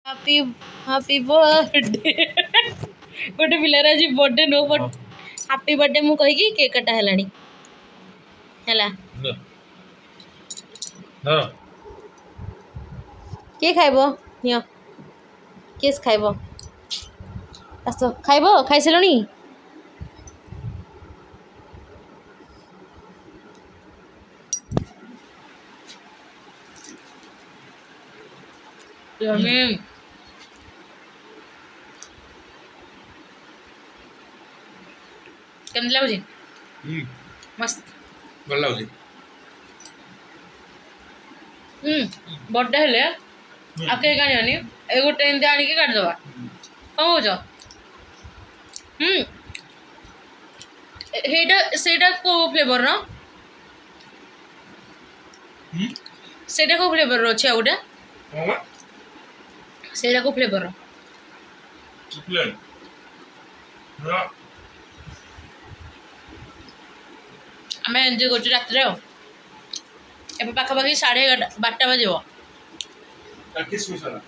happy happy birthday गोटे पिलार आज बर्थडे नो बट हैप्पी बर्थडे मु कहि की केक कटा हेलानी हैला के खाइबो नियो केस खाइबो आसो खाइबो खाइ सेलोनी यम्मी केमती लागुची मस्त भल लागुची बर्थडे हेले आके कानियानी ए गोटे एंते आनी के काट दवा कौन होजो हेडा सेडा को फ्लेवर नो सेडा को फ्लेवर रो छै उडा सेडा को फ्लेवर रो चॉकलेट ना हमें एंजॉय करछु रात रे ए पाखा पाखी 11:30 बजे किस मिशन